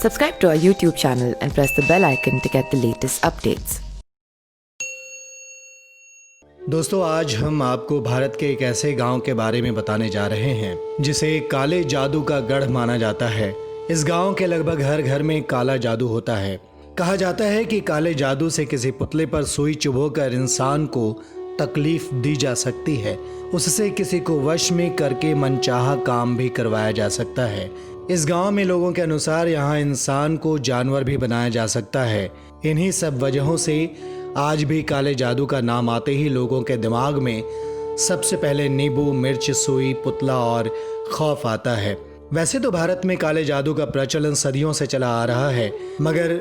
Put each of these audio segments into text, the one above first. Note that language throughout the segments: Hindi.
Subscribe to our YouTube channel and press the bell icon to get the latest updates. दोस्तों, आज हम आपको भारत के एक ऐसे गांव के बारे में बताने जा रहे हैं जिसे काले जादू का गढ़ माना जाता है। इस गांव के लगभग हर घर में काला जादू होता है। कहा जाता है कि काले जादू से किसी पुतले पर सुई चुभोकर इंसान को तकलीफ दी जा सकती है। उससे किसी को वश में करके मनचाहा काम भी करवाया जा सकता है। इस गांव में लोगों के अनुसार यहाँ इंसान को जानवर भी बनाया जा सकता है। इन्हीं सब वजहों से आज भी काले जादू का नाम आते ही लोगों के दिमाग में सबसे पहले नींबू, मिर्च, सुई, पुतला और खौफ आता है। वैसे तो भारत में काले जादू का प्रचलन सदियों से चला आ रहा है, मगर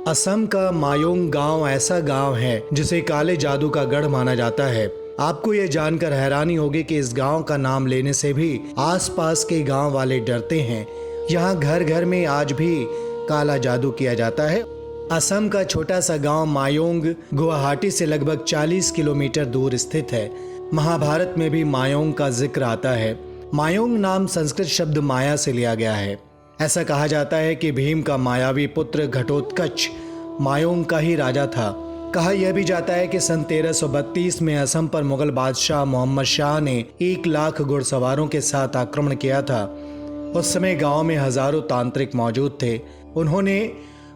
असम का मायोंग गांव ऐसा गांव है जिसे काले जादू का गढ़ माना जाता है। आपको ये जानकर हैरानी होगी कि इस गांव का नाम लेने से भी आसपास के गांव वाले डरते हैं। यहाँ घर घर में आज भी काला जादू किया जाता है। असम का छोटा सा गांव मायोंग गुवाहाटी से लगभग 40 किलोमीटर दूर स्थित है। महाभारत में भी मायोंग का जिक्र आता है। मायोंग नाम संस्कृत शब्द माया से लिया गया है। ऐसा कहा जाता है कि भीम का मायावी पुत्र घटोत्कच मायोंग का ही राजा था। कहा यह भी जाता है कि सन 1332 में असम पर मुगल बादशाह मोहम्मद शाह ने 1 लाख घुड़सवारों के साथ आक्रमण किया था। उस समय गांव में हजारों तांत्रिक मौजूद थे। उन्होंने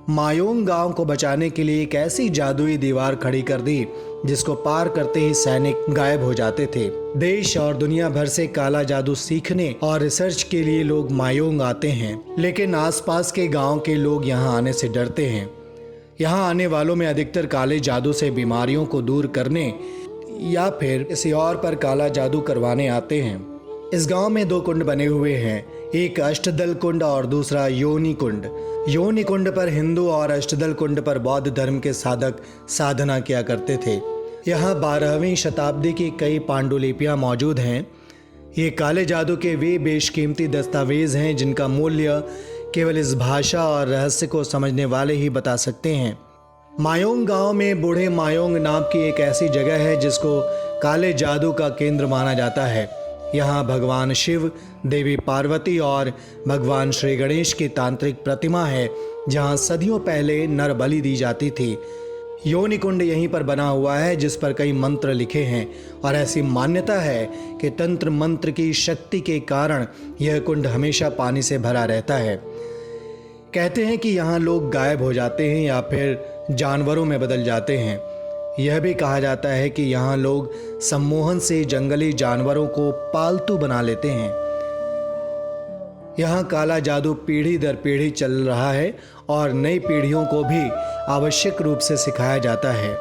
मायोंग गांव को बचाने के लिए एक ऐसी जादुई दीवार खड़ी कर दी जिसको पार करते ही सैनिक गायब हो जाते थे। देश और दुनिया भर से काला जादू सीखने और रिसर्च के लिए लोग मायोंग आते हैं, लेकिन आसपास के गांव के लोग यहां आने से डरते हैं। यहां आने वालों में अधिकतर काले जादू से बीमारियों को दूर करने या फिर किसी और पर काला जादू करवाने आते हैं। इस गांव में 2 कुंड बने हुए हैं, एक अष्टदल कुंड और दूसरा योनि कुंड। योनि कुंड पर हिंदू और अष्टदल कुंड पर बौद्ध धर्म के साधक साधना किया करते थे। यहाँ 12वीं शताब्दी की कई पांडुलिपियाँ मौजूद हैं। ये काले जादू के वे बेशकीमती दस्तावेज हैं जिनका मूल्य केवल इस भाषा और रहस्य को समझने वाले ही बता सकते हैं। मायोंग गांव में बूढ़े मायोंग नाम की एक ऐसी जगह है जिसको काले जादू का केंद्र माना जाता है। यहाँ भगवान शिव, देवी पार्वती और भगवान श्री गणेश की तांत्रिक प्रतिमा है, जहाँ सदियों पहले नर बलि दी जाती थी। योनि कुंड यहीं पर बना हुआ है जिस पर कई मंत्र लिखे हैं और ऐसी मान्यता है कि तंत्र मंत्र की शक्ति के कारण यह कुंड हमेशा पानी से भरा रहता है। कहते हैं कि यहाँ लोग गायब हो जाते हैं या फिर जानवरों में बदल जाते हैं। यह भी कहा जाता है कि यहाँ लोग सम्मोहन से जंगली जानवरों को पालतू बना लेते हैं। यहाँ काला जादू पीढ़ी दर पीढ़ी चल रहा है और नई पीढ़ियों को भी आवश्यक रूप से सिखाया जाता है।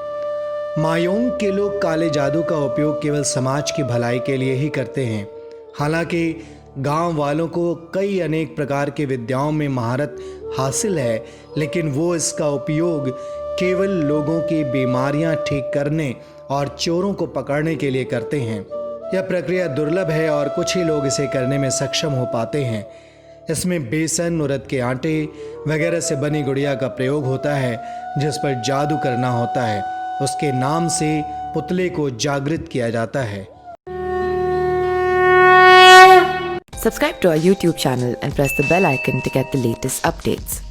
मायोंग के लोग काले जादू का उपयोग केवल समाज की भलाई के लिए ही करते हैं। हालांकि गांव वालों को कई अनेक प्रकार की विद्याओं में महारत हासिल है, लेकिन वो इसका उपयोग केवल लोगों की बीमारियां ठीक करने और चोरों को पकड़ने के लिए करते हैं। यह प्रक्रिया दुर्लभ है और कुछ ही लोग इसे करने में सक्षम हो पाते हैं। इसमें बेसन, उड़द के आटे वगैरह से बनी गुड़िया का प्रयोग होता है जिस पर जादू करना होता है। उसके नाम से पुतले को जागृत किया जाता है। Subscribe to our YouTube channel and press the bell icon to get the latest updates.